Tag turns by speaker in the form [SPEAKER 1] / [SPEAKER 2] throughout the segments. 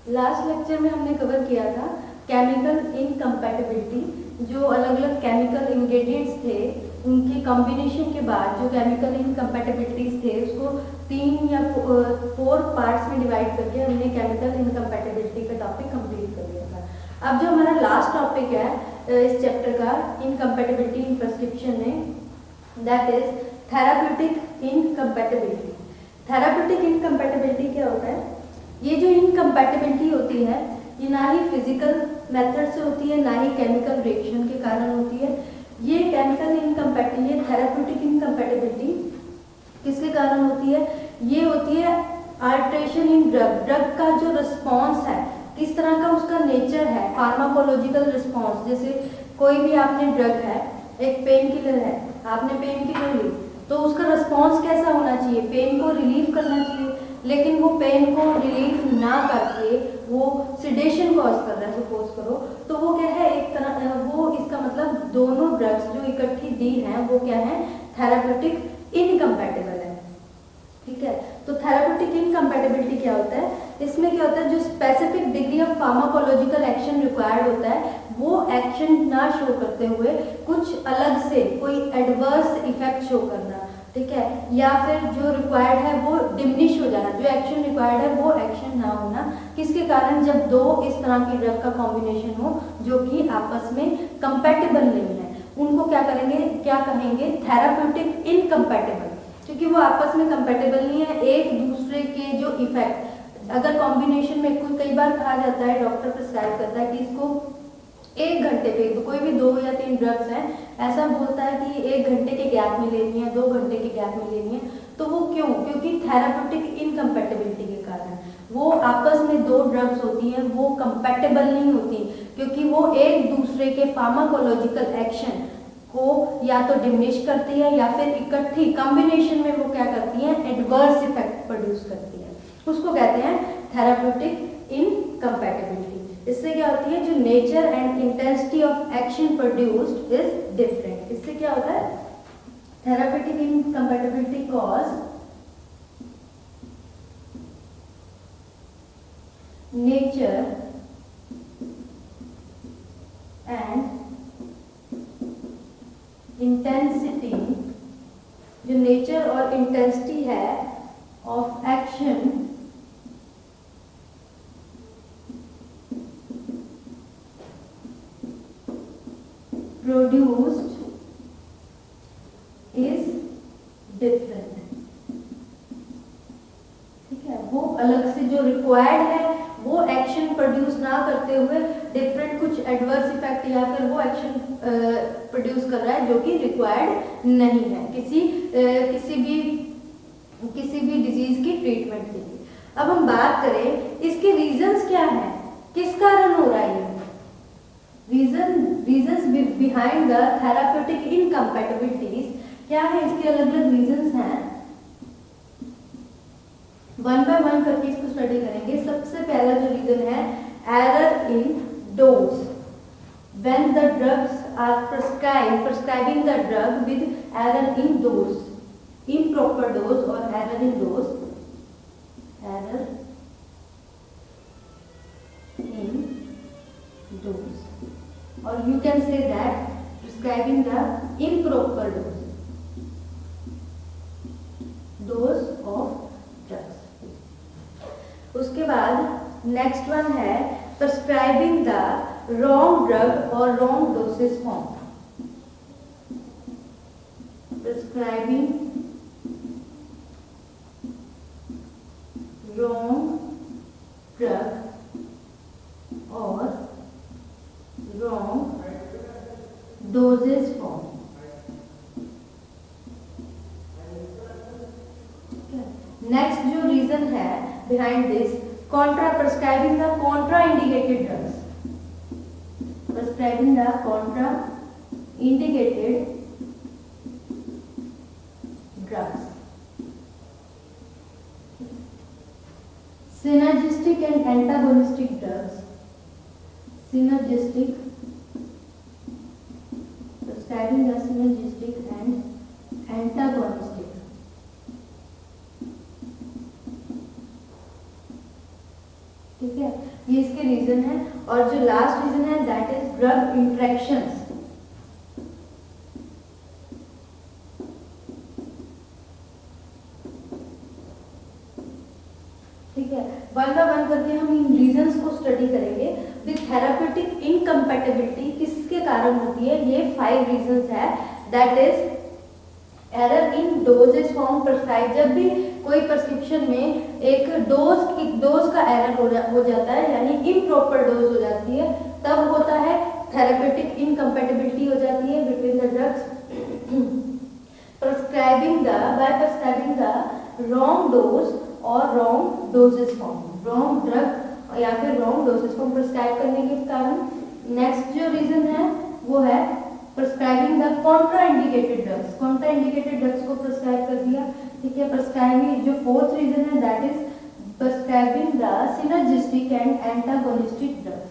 [SPEAKER 1] Last lecture में हमने cover किया था केमिकल इनकम्पैटिबिलिटी, जो अलग अलग केमिकल इंग्रेडिएंट्स थे उनके कॉम्बिनेशन के बाद जो केमिकल इनकम्पैटिबिलिटीज थे उसको 3 या 4 पार्ट्स में डिवाइड करके हमने केमिकल इनकम्पैटिबिलिटी का टॉपिक कंप्लीट कर लिया था। अब जो हमारा लास्ट टॉपिक है इस चैप्टर का इनकम्पैटिबिलिटी इन प्रिस्क्रिप्शन में, that is therapeutic incompatibility. Therapeutic incompatibility क्या होता है? ये जो इनकम्पैटिबिलिटी होती है ये ना ही फिजिकल मेथड से होती है ना ही केमिकल रिएक्शन के कारण होती है। ये केमिकल इनकम्पैटिबिलिटी, ये थेराप्यूटिक इनकम्पैटिबिलिटी किसके कारण होती है? ये होती है अल्ट्रेशन इन ड्रग का जो रिस्पॉन्स है, किस तरह का उसका नेचर है, फार्माकोलॉजिकल रिस्पॉन्स। जैसे कोई भी आपने ड्रग है, एक पेन किलर है, आपने पेन किलर ली तो उसका रिस्पॉन्स कैसा होना चाहिए? पेन को रिलीव करना चाहिए, लेकिन वो पेन को रिलीफ ना करके वो सिडेशन कॉज कर रहा है, सपोज करो, तो वो क्या है? एक तरह वो इसका मतलब दोनों ड्रग्स जो इकट्ठी दी हैं वो क्या है? थेराप्यूटिक इनकम्पैटिबल है। ठीक है, तो थेराप्यूटिक इनकम्पैटिबिलिटी क्या होता है? इसमें क्या होता है, जो specific degree of pharmacological action required होता है वो एक्शन ना शो करते हुए कुछ अलग से कोई एडवर्स इफेक्ट शो करना, ठीक है, या फिर जो रिक्वायर्ड है वो डिमिनिश हो जाना, जो एक्शन रिक्वायर्ड है वो एक्शन ना होना। किसके कारण? जब दो इस तरह की ड्रग का कॉम्बिनेशन हो जो कि आपस में कंपैटिबल नहीं है, उनको क्या करेंगे, क्या कहेंगे? थेराप्यूटिक इनकम्पैटिबल, क्योंकि वो आपस में कंपैटिबल नहीं है। एक दूसरे के जो इफेक्ट, अगर कॉम्बिनेशन में कई बार कहा जाता है, डॉक्टर प्रिस्क्राइब करता है कि इसको 1 घंटे पे, तो कोई भी 2 या 3 ड्रग्स हैं, ऐसा बोलता है कि 1 घंटे के गैप में लेनी है, 2 घंटे के गैप में लेनी है। तो वो क्यों? क्योंकि थेराप्यूटिक इनकम्पैटिबिलिटी के कारण वो आपस में 2 ड्रग्स होती हैं वो कंपैटिबल नहीं होती, क्योंकि वो एक दूसरे के फार्माकोलॉजिकल एक्शन को या तो डिमिनिश करती है या फिर इकट्ठी कॉम्बिनेशन में वो क्या करती हैं? एडवर्स इफेक्ट प्रोड्यूस करती है। उसको कहते हैं थेराप्यूटिक इनकम्पैटिबिलिटी। इससे क्या होती है, जो nature and intensity of action produced is different. इससे क्या होता है? Therapeutic incompatibility cause nature and intensity, जो नेचर और इंटेंसिटी है of action produced is different। ठीक है, वो अलग से जो रिक्वायर्ड है वो एक्शन प्रोड्यूस ना करते हुए डिफरेंट कुछ एडवर्स इफेक्ट या फिर वो एक्शन प्रोड्यूस कर रहा है जो कि रिक्वायर्ड नहीं है किसी भी डिजीज की ट्रीटमेंट के लिए। अब हम बात करें इसके रीजंस क्या है, किस कारण हो रहा है ये? रीजंस बिहाइंड द थेराप्यूटिक इनकम्पैटिबिलिटीज क्या है? इसके अलग अलग रीजंस हैं, वन बाय वन करके इसको स्टडी करेंगे। सबसे पहला जो रीजन है, error in dose. When the drugs are prescribing the drug with error in dose, improper dose or error in dose, error in dose, or you can say that prescribing the improper dose of drugs। उसके बाद next one है prescribing the wrong drug or wrong dosage form, prescribing wrong drug or wrong dosage form। Next जो reason है behind this, prescribing the contraindicated drugs, prescribing the contraindicated drugs, synergistic and antagonistic drugs, synergistic, prescribing the synergistic and antagonistic, ठीक है, ये इसके reason है। और जो last reason है दैट इज ड्रग इंट्रैक्शंस। ठीक है, वन बाय वन करके हम इन रीजंस को स्टडी करेंगे। द थेराप्यूटिक इनकम्पैटिबिलिटी किसके कारण होती है, ये 5 रीजंस है। That is error in doses form prescribe, जब भी कोई प्रिस्क्रिप्शन में एक डोज का एरर हो जाता है, यानी इम्प्रॉपर डोज हो जाती है, तब होता है थेराप्यूटिक इनकम्पैटिबिलिटी हो जाती है between the drugs. Prescribing the wrong dose और wrong doses form, wrong drug या फिर रॉन्ग डोजेस फॉर्म प्रिस्क्राइब करने के कारण। नेक्स्ट जो रीजन है वो है prescribing the contraindicated drugs, contraindicated drugs को प्रिस्क्राइब कर दिया। ठीक है, प्रिस्क्राइबिंग जो फोर्थ रीजन है that is prescribing the synergistic and antagonistic drugs.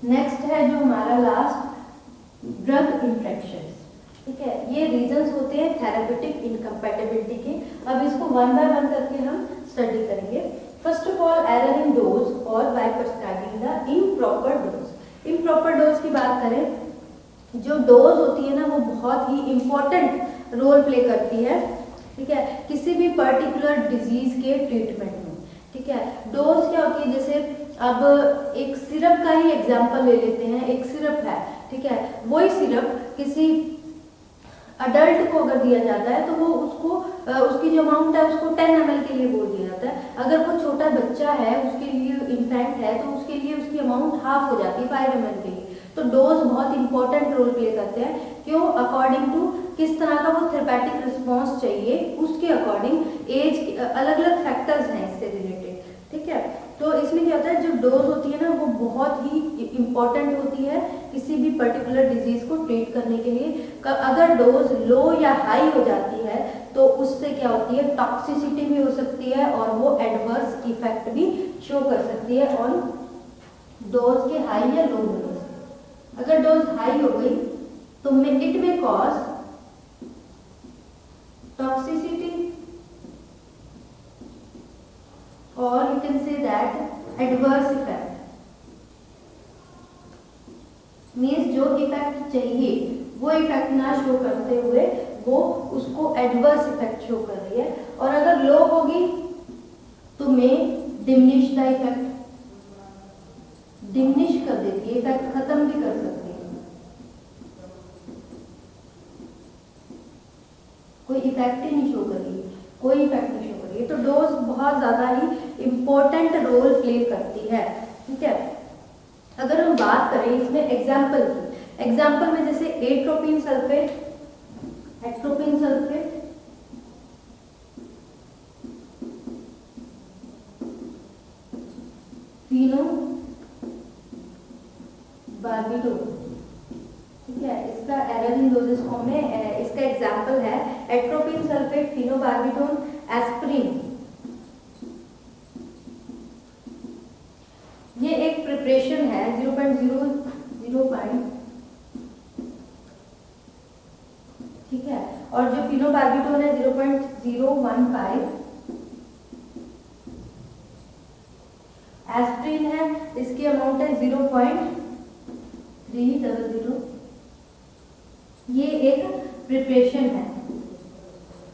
[SPEAKER 1] Next है जो हमारा लास्ट, ड्रग इंट्रैक्शंस। ठीक है, ये रीजंस होते हैं थेराप्यूटिक इनकम्पैटिबिलिटी के। अब इसको वन बाय वन करके हम स्टडी करेंगे। First of all error in dose और by prescribing the improper dose. Improper dose की बात करें, जो डोज होती है ना वो बहुत ही इम्पोर्टेंट रोल प्ले करती है। ठीक है, किसी भी पर्टिकुलर डिजीज के ट्रीटमेंट में। ठीक है, डोज क्या होती है, जैसे अब एक सिरप का ही एग्जांपल ले लेते हैं। एक सिरप है, ठीक है, वही सिरप किसी अडल्ट को अगर दिया जाता है तो वो उसको उसकी जो अमाउंट है उसको 10 ml के लिए बोल दिया जाता है। अगर वो छोटा बच्चा है, उसके लिए इन्फेंट है, तो उसके लिए उसकी अमाउंट हाफ हो जाती है 5 ml के लिए। तो डोज बहुत इंपॉर्टेंट रोल प्ले करते हैं। क्यों? अकॉर्डिंग टू किस तरह का वो थेरेपेटिक रिस्पॉन्स चाहिए, उसके अकॉर्डिंग एज, अलग अलग फैक्टर्स हैं इससे रिलेटेड। ठीक है, तो इसमें क्या होता है, जो डोज होती है ना वो बहुत ही इम्पॉर्टेंट होती है किसी भी पर्टिकुलर डिजीज को ट्रीट करने के लिए। अगर डोज लो या हाई हो जाती है तो उससे क्या होती है, टॉक्सिसिटी भी हो सकती है और वो एडवर्स इफेक्ट भी शो कर सकती है ऑन डोज के हाई या लो डोज। अगर डोज हाई हो गई तो इट में कॉज टॉक्सिसिटी और you can say that adverse effect, means जो इफेक्ट चाहिए वो इफेक्ट ना शो करते हुए वो उसको एडवर्स इफेक्ट शो कर रही है। और अगर लो होगी तो में डिमिनिश द इफेक्ट, डिमिनिश कर देती है, इफेक्ट खत्म भी कर सकती है, कोई इफेक्ट ही नहीं शो करेगी, कोई इफेक्ट नहीं शो करेगी। तो डोज बहुत ज्यादा ही इंपॉर्टेंट रोल प्ले करती है। ठीक है, अगर हम बात करें इसमें एग्जाम्पल की, एग्जाम्पल में जैसे atropine sulphate, atropine sulphate, phenobarbital. ठीक है, इसका एरर इन डोजेस फॉर्म में इसका एग्जाम्पल है एट्रोपिन सल्फेट, फिनोबार्बिटोल, एस्प्रिन। ये एक प्रिपरेशन है 0.005। ठीक है, और जो फिनोबार्बिटोल है 0.015। एस्प्रिन है, इसकी अमाउंट है 0.300। ये एक प्रिपरेशन है।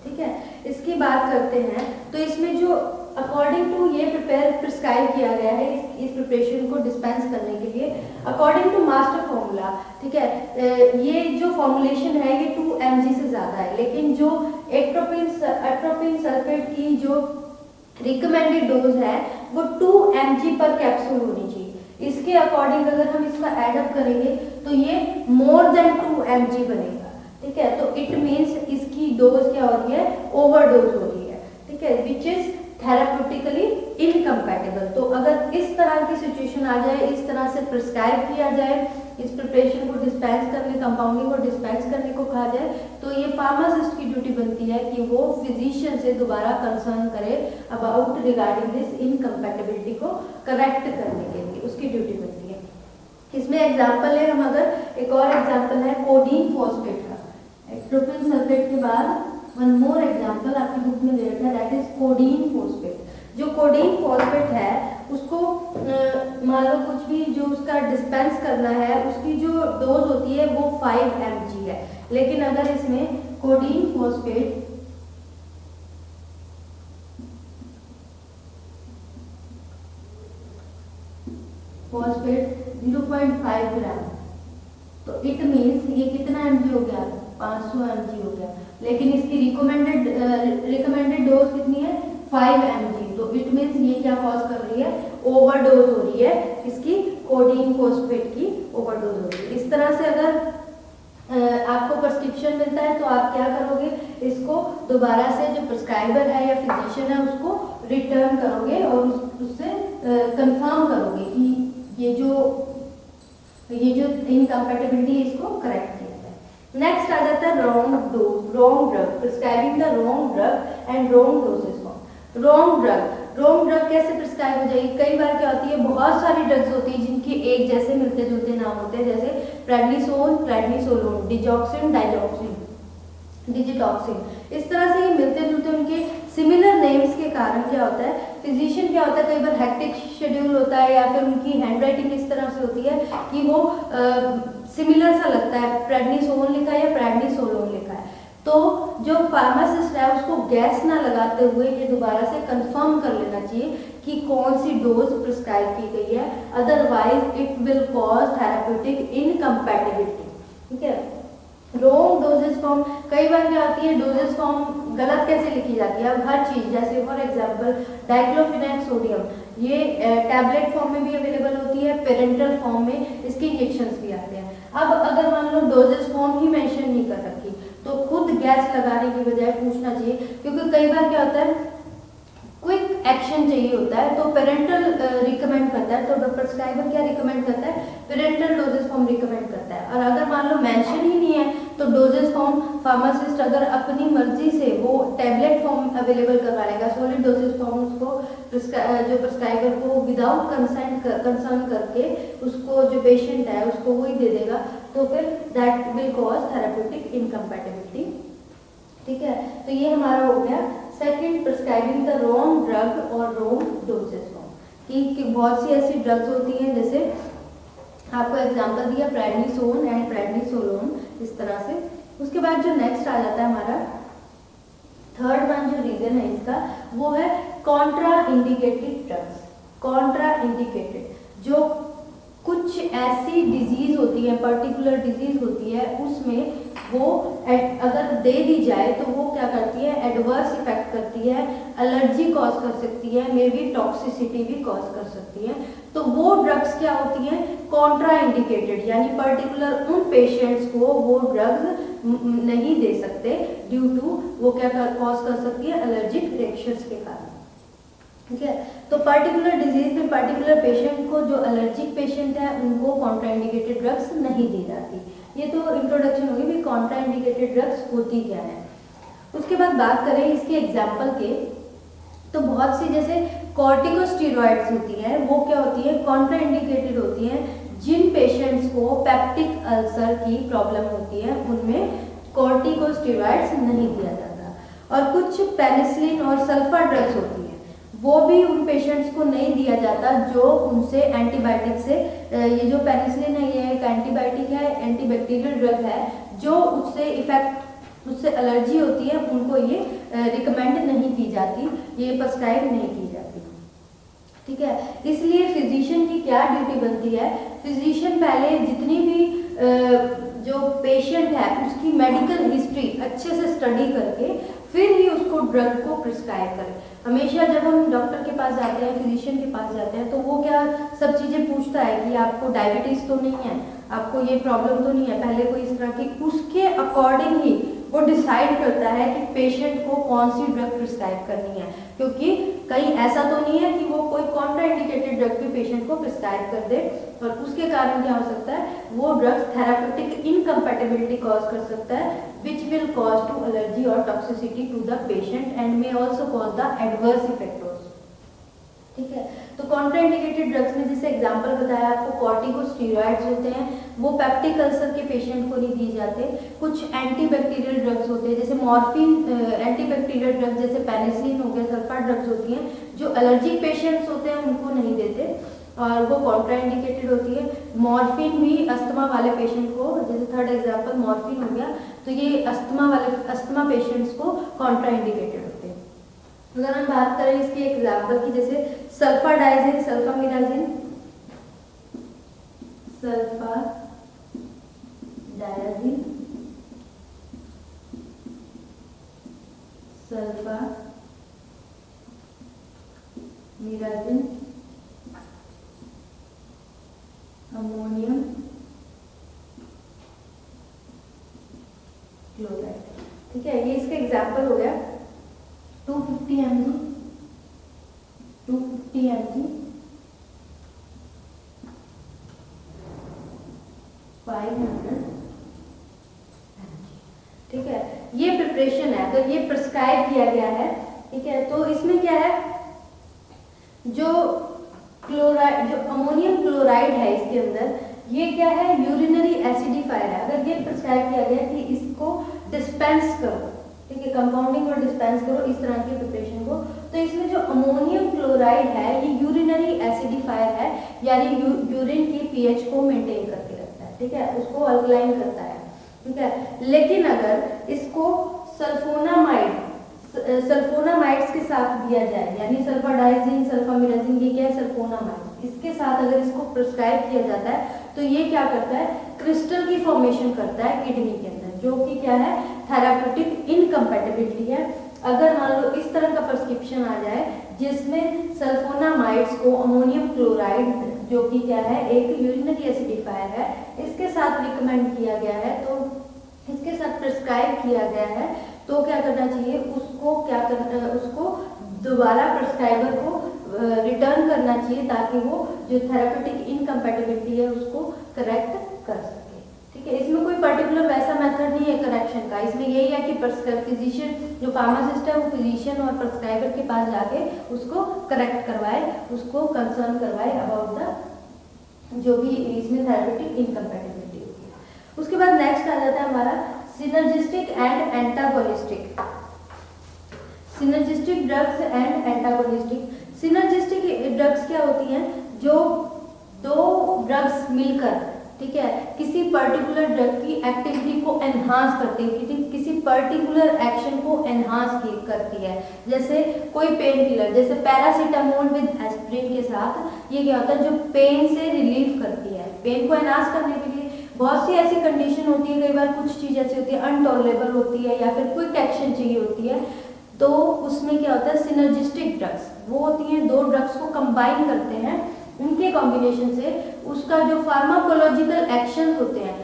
[SPEAKER 1] ठीक है, इसकी बात करते हैं तो इसमें जो अकॉर्डिंग टू ये प्रिस्क्राइब किया गया है इस प्रिपरेशन को डिस्पेंस करने के लिए अकॉर्डिंग टू मास्टर फॉर्मूला। ठीक है, ये जो फॉर्मुलेशन है ये 2 mg से ज़्यादा है, लेकिन जो एट्रोपिन सल्फेट की जो रिकमेंडेड डोज है वो 2 mg पर कैप्सूल होनी चाहिए। इसके अकॉर्डिंग अगर हम इसका एडअप करेंगे तो ये मोर देन 2 mg बनेगा। ठीक है, तो इट मीन्स इसकी डोज क्या हो रही है, ओवरडोज हो रही है। ठीक है, विच इज थेराप्यूटिकली इनकम्पैटिबल। तो अगर इस तरह की सिचुएशन आ जाए, इस तरह से प्रिस्क्राइब किया जाए, इस प्रिपरेशन को डिस्पेंस करने, कंपाउंडिंग को डिस्पेंस करने को कहा जाए, तो ये फार्मासिस्ट की ड्यूटी बनती है कि वो फिजिशियन से दोबारा कंसर्न करे अबाउट रिगार्डिंग दिस इनकम्पैटिबिलिटी को करेक्ट करने के लिए, उसकी ड्यूटी बनती है। इसमें एग्जाम्पल है, हम अगर एक और एग्जाम्पल है कोडीन फॉस्फेट का, एट्रोपिन सल्फेट के बाद वन मोर एग्जाम्पल आपकी बुक में दे रखा है, दैट इज कोडीन फॉस्फेट। जो कोडीन फॉस्फेट है उसको मान लो कुछ भी जो उसका डिस्पेंस करना है, उसकी जो डोज होती है वो 5 mg है। लेकिन अगर इसमें कोडीन फॉस्फेट 0.5 ग्राम, तो इट मीन्स ये कितना mg हो गया, 500 mg हो गया। लेकिन इसकी रिकमेंडेड डोज कितनी है, 5 mg। तो इट मीन्स ये क्या कॉज कर रही है, ओवरडोज हो रही है, इसकी कोडीन फॉस्फेट की ओवरडोज हो रही है। इस तरह से अगर आपको प्रिस्क्रिप्शन मिलता है तो आप क्या करोगे, इसको दोबारा से जो प्रिस्क्राइबर है या फिजिशियन है उसको रिटर्न करोगे और उससे कंफर्म करोगे कि ये जो इनकम्पैटिबिलिटी है इसको करेक्ट किया जाए। नेक्स्ट आ जाता है wrong dose, wrong drug, prescribing the wrong drug and wrong doses for. Wrong drug कैसे प्रिस्क्राइब हो जाएगी, कई बार क्या होती है बहुत सारी ड्रग्स होती है जिनके एक जैसे मिलते जुलते नाम होते हैं, जैसे prednisone, prednisolone, digoxin, digoxin, digitoxin. इस तरह से ये मिलते जुलते उनके सिमिलर नेम्स के कारण क्या होता है, फिजिशियन क्या होता है कई बार हेक्टिक शेड्यूल होता है या फिर उनकी हैंडराइटिंग इस तरह से होती है कि वो सिमिलर सा लगता है, प्रेडनिसोन लिखा है या प्रेडनिसोलोन लिखा है। तो जो फार्मासिस्ट है उसको गैस ना लगाते हुए ये दोबारा से कंफर्म कर लेना चाहिए कि कौन सी डोज प्रिस्क्राइब की गई है, otherwise it will cause therapeutic incompatibility. ठीक है, रॉन्ग डोजेस फॉर्म, कई बार क्या होती है डोजेस फॉर्म गलत कैसे लिखी जाती है। अब हर चीज जैसे फॉर एग्जांपल डाइक्लोफिनेक सोडियम, ये टैबलेट फॉर्म में भी अवेलेबल होती है, पेरेंटल फॉर्म में इसके इंजेक्शंस भी आते हैं। अब अगर मान लो डोजेस फॉर्म ही मेंशन नहीं कर रखी तो खुद गैस लगाने की बजाय पूछना चाहिए, क्योंकि कई बार क्या होता है क्विक एक्शन चाहिए होता है तो पेरेंटल रिकमेंड करता है, तो प्रिस्क्राइबर क्या रिकमेंड करता है, पेरेंटल डोजेस फॉर्म रिकमेंड करता है। और अगर मान लो मेंशन ही नहीं है तो डोजेस फॉर्म फार्मासिस्ट अगर अपनी मर्जी से वो टैबलेट फॉर्म अवेलेबल करवा लेगा, सॉलिड डोजेस फॉर्म उसको जो प्रिस्क्राइबर को विदाउट कंसर्न करके उसको जो पेशेंट है उसको वही दे देगा, तो फिर that will cause therapeutic incompatibility. ठीक है, तो ये हमारा हो गया second, prescribing the wrong drug और रॉन्ग डोजेस फॉर्म। कि बहुत सी ऐसी ड्रग्स होती हैं, जैसे आपको एग्जांपल दिया प्रेडनिसोन एंड प्रेडनिसोलोन, इस तरह से। उसके बाद जो नेक्स्ट आ जाता है हमारा थर्ड वन, जो रीजन है इसका वो है Contra indicated drugs. Contra indicated, जो कुछ ऐसी डिजीज होती है, पर्टिकुलर डिजीज होती है, उसमें वो अगर दे दी जाए तो वो क्या करती है, एडवर्स इफेक्ट करती है, एलर्जी कॉज कर सकती है, मे बी टॉक्सिसिटी भी कॉज कर सकती है। तो वो ड्रग्स क्या होती हैं, कॉन्ट्रा इंडिकेटेड, यानी पर्टिकुलर उन पेशेंट्स को वो ड्रग्स नहीं दे सकते ड्यू टू वो क्या कॉज कर सकती है, एलर्जिक रिएक्शंस के कारण। ठीक है, तो पर्टिकुलर डिजीज में पर्टिकुलर पेशेंट को, जो एलर्जिक पेशेंट है उनको कॉन्ट्राइंडिकेटेड ड्रग्स नहीं दी जाती। ये तो इंट्रोडक्शन होगी भी कॉन्ट्राइंडिकेटेड ड्रग्स होती क्या है। उसके बाद बात करें इसके एग्जाम्पल के, तो बहुत सी जैसे कॉर्टिकोस्टेरॉइड्स होती है, वो क्या होती है, कॉन्ट्राइंडिकेटेड होती है। जिन पेशेंट्स को पेप्टिक अल्सर की प्रॉब्लम होती है उनमें कॉर्टिकोस्टेरॉइड्स नहीं दिया जाता। और कुछ पेनिसिलिन और सल्फर ड्रग्स होती है, वो भी उन पेशेंट्स को नहीं दिया जाता जो उनसे एंटीबायोटिक से, ये जो पेनिसिलिन है ये एक एंटीबायोटिक है, एंटीबैक्टीरियल ड्रग है, जो उससे एलर्जी होती है उनको ये रिकमेंड नहीं की जाती, ये प्रिस्क्राइब नहीं की जाती। ठीक है, इसलिए फिजिशियन की क्या ड्यूटी बनती है, फिजिशियन पहले जितनी भी जो पेशेंट है उसकी मेडिकल हिस्ट्री अच्छे से स्टडी करके फिर ही उसको ड्रग को प्रिस्क्राइब करें। हमेशा जब हम डॉक्टर के पास जाते हैं, फिजिशियन के पास जाते हैं, तो वो क्या सब चीज़ें पूछता है कि आपको डायबिटीज़ तो नहीं है, आपको ये प्रॉब्लम तो नहीं है, पहले कोई इस तरह की, उसके अकॉर्डिंग ही वो डिसाइड करता है कि पेशेंट को कौन सी ड्रग प्रिस्क्राइब करनी है। क्योंकि कहीं ऐसा तो नहीं है कि वो कोई कॉन्ट्राइंडिकेटेड ड्रग भी पेशेंट को प्रिस्क्राइब कर दे और उसके कारण क्या हो सकता है, वो ड्रग्स थेराप्यूटिक इनकम्पैटिबिलिटी कॉज कर सकता है, which will cause to allergy or toxicity to the patient and may also cause the adverse effect also। ठीक है, तो कॉन्ट्राइंडिकेटेड ड्रग्स में जैसे एग्जांपल बताया आपको, कॉर्टिकोस्टेरॉइड्स होते हैं, वो पेप्टिक अल्सर के पेशेंट को नहीं दिए जाते। कुछ एंटीबैक्टीरियल ड्रग्स होते हैं जैसे मॉर्फिन, एंटीबैक्टीरियल ड्रग्स जैसे पेनिसिलिन हो गया, सल्फा ड्रग्स होती हैं जो एलर्जिक पेशेंट्स होते हैं उनको नहीं देते और वो कॉन्ट्राइंडिकेटेड होती है। मॉर्फिन भी अस्थमा वाले पेशेंट को, जैसे थर्ड एग्जांपल मॉर्फिन हो गया, तो ये अस्थमा पेशेंट्स को कॉन्ट्राइंडिकेटेड होते हैं। अगर हम बात करें इसके एग्जांपल की, जैसे सल्फाडाइजिन, सल्फामिराजिन, सल्फाडाइजिन, सल्फामिराजिन, अमोनियम क्लोराइड। ठीक है, ये इसका एग्जांपल हो गया। 250 mg, 250 mg, 500 mg। ठीक है, ये प्रिपरेशन है, तो ये प्रिस्क्राइब किया गया है। ठीक है, तो इसमें क्या है, जो क्लोराइड, जो अमोनियम क्लोराइड है इसके अंदर, ये क्या है, यूरिनरी एसिडिफायर है। अगर ये प्रिस्क्राइब किया गया कि इसको डिस्पेंस करो, ठीक है, कंपाउंडिंग और डिस्पेंस करो इस तरह की प्रिपरेशन को, तो इसमें जो अमोनियम क्लोराइड है ये यूरिनरी एसिडिफायर है, यानी यूरिन की पीएच को मेंटेन करके रखता है। ठीक है, उसको अल्कलाइन करता है। ठीक है, लेकिन अगर इसको सल्फोनामाइड्स के साथ दिया जाए, यानी सल्फाडाइजिन, सल्फामिराजिन, ये क्या है, सल्फोनामाइड, इसके साथ अगर इसको प्रिस्क्राइब किया जाता है तो ये क्या करता है, क्रिस्टल की फॉर्मेशन करता है किडनी के अंदर, जो कि क्या है, थेराप्यूटिक इनकम्पैटिबिलिटी है। अगर मान लो इस तरह का प्रिस्क्रिप्शन आ जाए जिसमें सल्फोनामाइड्स को अमोनियम क्लोराइड, जो कि क्या है, एक यूरिनरी एसिडिफायर है, इसके साथ रिकमेंड किया गया है, तो इसके साथ प्रिस्क्राइब किया गया है, तो क्या करना चाहिए, उसको दोबारा प्रिस्क्राइबर को रिटर्न करना चाहिए ताकि वो जो थेराप्यूटिक इनकम्पैटिबिलिटी है उसको करेक्ट कर सके। ठीक है, इसमें कोई पर्टिकुलर वैसा मेथड नहीं है करेक्शन का, इसमें यही है कि फिजिशियन, जो फार्मासिस्ट है, वो फिजिशियन और प्रिस्क्राइबर के पास जाके उसको करेक्ट करवाए, उसको कंसर्न करवाए अबाउट द जो भी इसमें थेराप्यूटिक इनकम्पैटिबिलिटी होती है। उसके बाद नेक्स्ट आ जाता है हमारा synergistic and antagonistic. Synergistic drugs and antagonistic. Synergistic drugs क्या होती हैं, जो दो ड्रग्स मिलकर, ठीक है, किसी पर्टिकुलर ड्रग की एक्टिविटी को एनहांस करती है, किसी पर्टिकुलर एक्शन को एनहांस करती है। जैसे कोई पेन किलर, जैसे पैरासीटामोल विद एस्प्रिन के साथ, ये क्या होता है, जो पेन से रिलीफ करती है, पेन को एनहांस करने के लिए बहुत सी ऐसी कंडीशन होती है, कई बार कुछ चीज़ ऐसी होती है अनटॉलरेबल होती है या फिर क्विक एक्शन चाहिए होती है, तो उसमें क्या होता है, सिनर्जिस्टिक ड्रग्स वो होती हैं, दो ड्रग्स को कंबाइन करते हैं, उनके कॉम्बिनेशन से उसका जो फार्माकोलॉजिकल एक्शन होते हैं,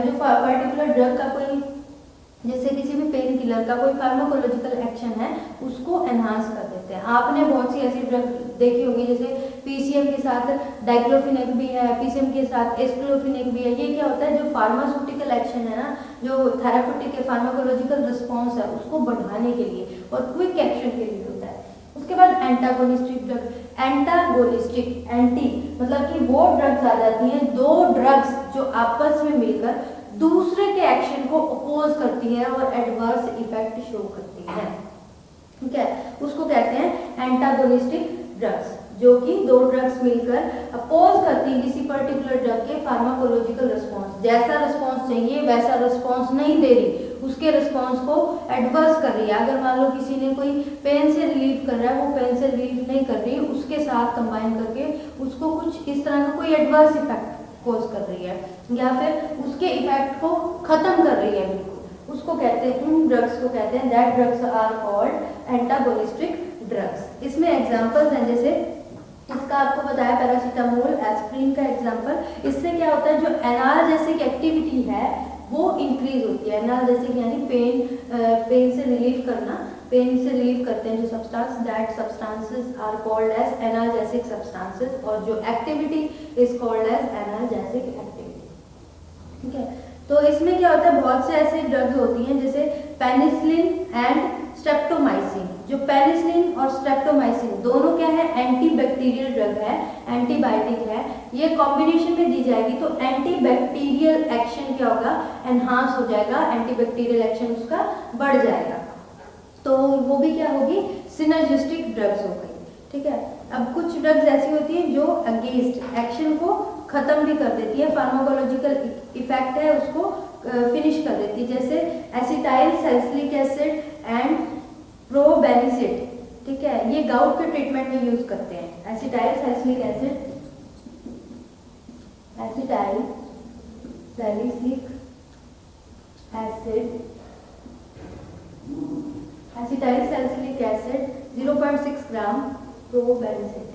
[SPEAKER 1] जो पर्टिकुलर ड्रग का कोई, जैसे किसी भी पेन किलर का कोई फार्माकोलॉजिकल एक्शन है, उसको एनहांस कर देते हैं। आपने बहुत सी ऐसी ड्रग देखी होगी, जैसे पीसीएम के साथ डाइक्लोफिनेक भी है, पीसीएम के साथ एस्क्लोफिनेक भी है। ये क्या होता है, जो फार्मास्यूटिकल एक्शन है ना, जो थेराप्यूटिक है, फार्माकोलॉजिकल रिस्पॉन्स है, उसको बढ़ाने के लिए और क्विक एक्शन के लिए होता है। उसके बाद एंटागोनिस्टिक ड्रग। एंटागोनिस्टिक, एंटी मतलब कि वो ड्रग्स आ जाती हैं, दो ड्रग्स जो आपस में मिलकर दूसरे के एक्शन को अपोज करती है और एडवर्स इफेक्ट शो करती है। ठीक है, उसको कहते हैं एंटागोनिस्टिक ड्रग्स, जो कि दो ड्रग्स मिलकर अपोज करती हैं किसी पर्टिकुलर ड्रग के फार्माकोलॉजिकल रिस्पॉन्स, जैसा रिस्पॉन्स चाहिए वैसा रिस्पॉन्स नहीं दे रही, उसके रिस्पॉन्स को एडवर्स कर रही है। अगर मान लो किसी ने कोई पेन से रिलीफ कर रहा है, वो पेन से रिलीफ नहीं कर रही, उसके साथ कंबाइन करके उसको कुछ इस तरह का कोई एडवर्स इफेक्ट कोज कर रही है या फिर उसके इफेक्ट को खत्म कर रही है बिल्कुल, उसको कहते हैं, उन ड्रग्स को कहते हैं, that drugs are called antagonistic drugs. इसमें एग्जांपल्स हैं, जैसे इसका आपको बताया पैरासीटामोल, एस्प्रिन का एग्जांपल। इससे क्या होता है, जो एनाल्जेसिक एक्टिविटी है वो इंक्रीज होती है। एनाल्जेसिक यानी पेन से रिलीफ करना, पेन से रिलीव करते हैं जो substance, that substances are called as analgesic substances, और जो activity is called as analgesic activity. ठीक है, तो इसमें क्या होता है, बहुत से ऐसे ड्रग्स होती हैं जैसे पेनिसिलिन एंड स्ट्रेप्टोमाइसिन। जो पेनिसिलिन और स्ट्रेप्टोमाइसिन दोनों क्या है, एंटीबैक्टीरियल ड्रग ड्रग है, एंटीबायोटिक है, ये कॉम्बिनेशन में दी जाएगी तो एंटीबैक्टीरियल एक्शन क्या होगा, एनहांस हो जाएगा, एंटीबैक्टीरियल एक्शन उसका बढ़ जाएगा, तो वो भी क्या होगी, सिनर्जिस्टिक ड्रग्स हो गई। ठीक है, अब कुछ ड्रग्स ऐसी होती हैं जो अगेंस्ट एक्शन को खत्म भी कर देती है, फार्माकोलॉजिकल इफेक्ट है उसको फिनिश कर देती है, जैसे एसिटाइल सैलिसिलिक एसिड एंड प्रोबेनिसिड। ठीक है, ये गाउट के ट्रीटमेंट में यूज करते हैं। Acetyl salicylic acid, acetyl salicylic acid, acetyl salicylic acid 0.6 ग्राम, प्रोबेनिसिड,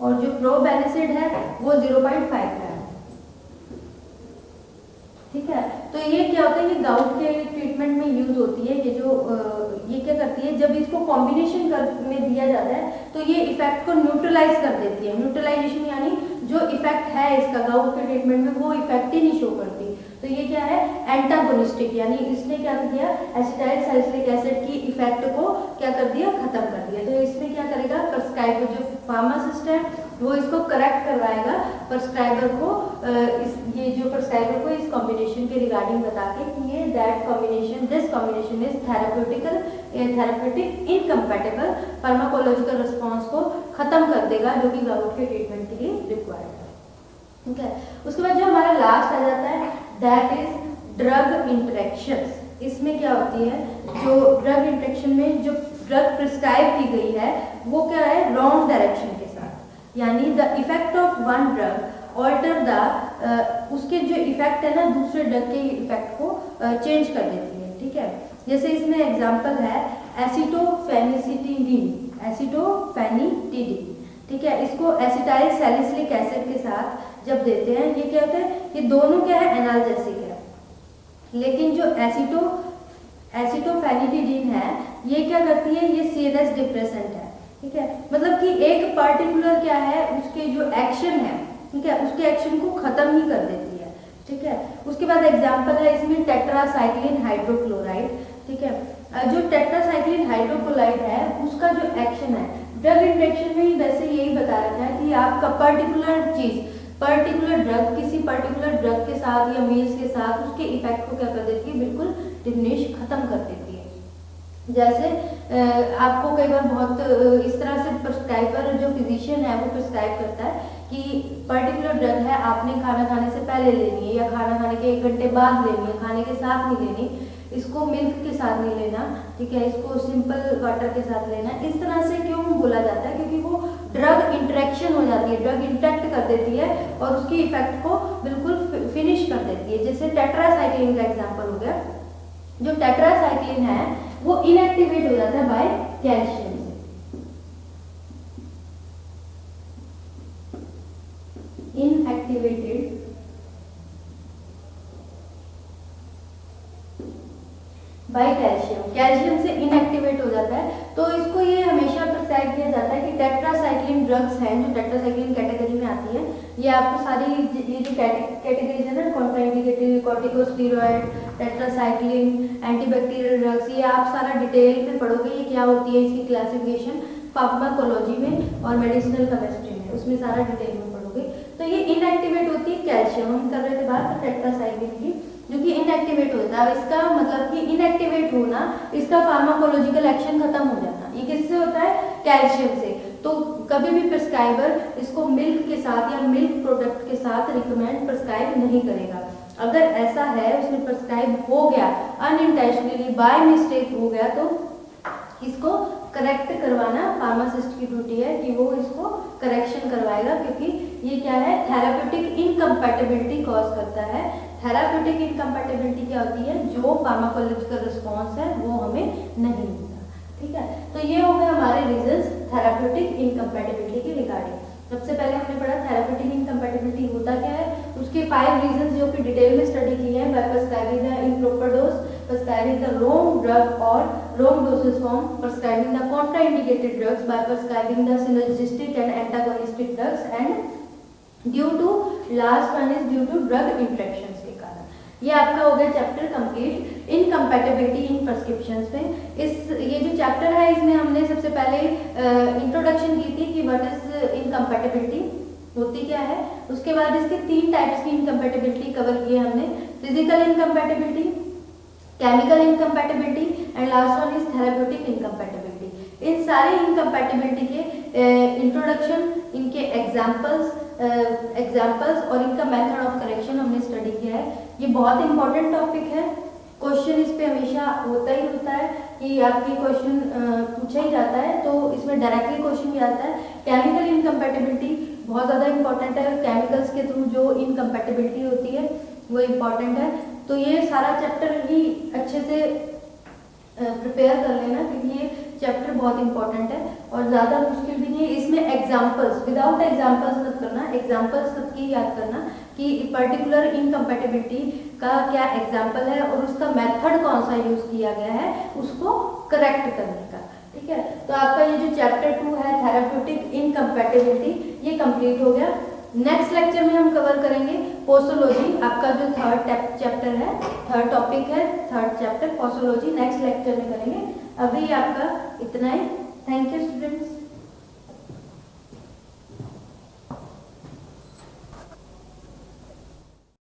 [SPEAKER 1] और जो प्रोबेनिसिड है वो 0.5 ग्राम। ठीक है, तो ये क्या होता है, ये गाउट के ट्रीटमेंट में यूज होती है। ये जो ये क्या करती है, जब इसको कॉम्बिनेशन में दिया जाता है तो ये इफेक्ट को न्यूट्रलाइज कर देती है। न्यूट्रलाइजेशन यानी जो इफेक्ट है इसका गाउट के ट्रीटमेंट में वो इफेक्ट ही नहीं शो करती। तो ये क्या है, एंटागोनिस्टिक, यानी इसने क्या किया, एसिटाइल सैलिसिलिक एसिड की इफेक्ट को क्या कर दिया, खत्म कर दिया। तो इसमें क्या करेगा, प्रिस्क्राइबर जो फार्मासिस्ट है वो इसको करेक्ट करवाएगा प्रिस्क्राइबर को, ये जो प्रिस्क्राइबर को इस कॉम्बिनेशन के रिगार्डिंग बता के कि ये that combination, this combination is therapeutic incompatible, pharmacological response को खत्म कर देगा जो कि गाउट के ट्रीटमेंट के लिए रिक्वायर्ड है। ठीक है, उसके बाद जो हमारा लास्ट आ जाता है दैट इज ड्रग इंटरेक्शंस। इसमें क्या होती है, जो ड्रग इंटरेक्शन में जो ड्रग प्रिस्क्राइब की गई है वो क्या है, रॉन्ग डायरेक्शन के साथ, यानी the effect of one drug alter the, उसके जो इफेक्ट है ना दूसरे ड्रग के इफेक्ट को चेंज कर देती है। ठीक है, जैसे इसमें एग्जांपल है एसिटोफेनिसिटिडीन, एसिटोफेनिटिडीन। ठीक है, इसको एसिटाइल सैलिसिलिक एसिड के साथ जब देते हैं, ये क्या होता है, ये दोनों क्या है, एनाल्जेसिक है, लेकिन जो एसिटोफेनिटिडीन है ये क्या करती है, ये सीएनएस डिप्रेसेंट है। ठीक है, मतलब कि एक पर्टिकुलर क्या है, उसके जो एक्शन है, ठीक है, उसके एक्शन को खत्म ही कर देती है। ठीक है, उसके बाद एग्जांपल है इसमें टेट्रासाइक्लिन हाइड्रोक्लोराइड। ठीक है, जो टेट्रासाइक्लिन हाइड्रोक्लोराइड है उसका जो एक्शन है, ड्रग इंटरेक्शन में ही वैसे यही बता रखा है कि आपका पर्टिकुलर चीज, पर्टिकुलर ड्रग, किसी पर्टिकुलर ड्रग के साथ या मील्स के साथ उसके इफेक्ट को क्या कर देती है, बिल्कुल डिमिनिश, खत्म कर देती है। जैसे आपको कई बार बहुत इस तरह से प्रिस्क्राइबर जो फिजिशियन है वो प्रिस्क्राइब करता है कि पर्टिकुलर ड्रग है, आपने खाना खाने से पहले लेनी है या खाना खाने के 1 घंटे बाद लेनी है, खाने के साथ नहीं लेनी, इसको मिल्क के साथ नहीं लेना। ठीक है, इसको सिंपल वाटर के साथ लेना। इस तरह से क्यों बोला जाता है, क्योंकि वो ड्रग इंटरेक्शन हो जाती है, ड्रग इंटरेक्ट कर देती है और उसकी इफेक्ट को बिल्कुल फिनिश कर देती है। जैसे टेट्रासाइक्लिन का एग्जांपल हो गया, जो टेट्रासाइक्लिन है वो इनएक्टिवेट हो जाता है बाय कैल्शियम से। इनएक्टिवेटेड बाय कैल्शियम से इनएक्टिवेट हो जाता है। तो इसको ये हमेशा प्रिस्क्राइब किया जाता है कि टेट्रासाइक्लिन ड्रग्स हैं जो टेट्रासाइक्लिन कैटेगरी में आती है, ये आपको सारी ये जो कैटेगरीज है ना, contraindicated, corticosteroid, tetracycline, antibacterial drugs, ये आप सारा डिटेल में पढ़ोगे ये क्या होती है, इसकी क्लासिफिकेशन फार्माकोलॉजी में और मेडिसिनल केमिस्ट्री में, उसमें सारा डिटेल में पढ़ोगे। तो ये इनएक्टिवेट होती है कैल्शियम, हम कर रहे थे बात टेट्रासाइक्लिन की, जो कि इनएक्टिवेट होता है। इसका मतलब कि इनएक्टिवेट होना, इसका फार्माकोलॉजिकल एक्शन खत्म हो जाना, ये किससे होता है, कैल्शियम से। तो कभी भी प्रिस्क्राइबर इसको मिल्क के साथ या मिल्क प्रोडक्ट के साथ रिकमेंड प्रिस्क्राइब नहीं करेगा। अगर ऐसा है उसमें प्रिस्क्राइब हो गया अनइंटेंशनली, बाय मिस्टेक हो गया, तो इसको करेक्ट करवाना फार्मासिस्ट की ड्यूटी है कि वो इसको करेक्शन करवाएगा, क्योंकि ये क्या है, थेराप्यूटिक इनकम्पैटिबिलिटी कॉज करता है। थेराप्यूटिक इनकम्पैटिबिलिटी क्या होती है, जो फार्माकोलॉजिकल रिस्पॉन्स है वो हमें नहीं मिलता। ठीक है, तो ये हो गए हमारे रीजंस थेराप्यूटिक इनकम्पैटिबिलिटी के रिगार्डिंग। सबसे पहले हमने पढ़ा थेराप्यूटिक इनकम्पैटिबिलिटी होता क्या है, उसके 5 रीजंस जो कि डिटेल में स्टडी किए हैं, by prescribing the improper dose, prescribing the wrong drug और wrong dosage form, prescribing the contraindicated drugs, by prescribing the synergistic and antagonistic drugs, and due to last one is due to drug interactions के कारण। ये आपका हो गया chapter complete, incompatibility in prescriptions में। ये जो चैप्टर है इसमें हमने सबसे पहले इंट्रोडक्शन की थी कि व्हाट इज इनकम्पैटिबिलिटी, होती क्या है। उसके बाद इसके 3 टाइप्स की इनकम्पैटिबिलिटी कवर किए हमने, physical incompatibility, chemical incompatibility and last one is therapeutic incompatibility. इन सारे इनकम्पैटिबिलिटी के इंट्रोडक्शन, इनके एग्जाम्पल्स और इनका मेथड ऑफ करेक्शन हमने स्टडी किया है। ये बहुत इंपॉर्टेंट टॉपिक है, क्वेश्चन इस पे हमेशा होता ही होता है कि आपकी क्वेश्चन पूछा ही जाता है, तो इसमें डायरेक्टली क्वेश्चन भी आता है। केमिकल इनकम्पैटिबिलिटी बहुत ज़्यादा इंपॉर्टेंट है, केमिकल्स के थ्रू जो इनकम्पैटिबिलिटी होती है वो इम्पॉर्टेंट है। तो ये सारा चैप्टर ही अच्छे से प्रिपेयर कर लेना, क्योंकि ये चैप्टर बहुत इंपॉर्टेंट है और ज़्यादा मुश्किल भी नहीं है। इसमें एग्जाम्पल्स, विदाउट एग्जाम्पल्स मत करना, एग्जाम्पल्स सबकी याद करना कि पर्टिकुलर इनकम्पैटिबिलिटी का क्या एग्जाम्पल है और उसका मेथड कौन सा यूज़ किया गया है उसको करेक्ट करने का, ठीक है। तो आपका ये जो चैप्टर 2 है थेराप्यूटिक इनकम्पैटिबिलिटी, ये कंप्लीट हो गया। नेक्स्ट लेक्चर में हम कवर करेंगे पोस्टोलॉजी, आपका जो थर्ड चैप्टर है, थर्ड टॉपिक है, थर्ड चैप्टर पोस्टोलॉजी, नेक्स्ट लेक्चर में करेंगे। अभी आपका इतना ही। Thank you students.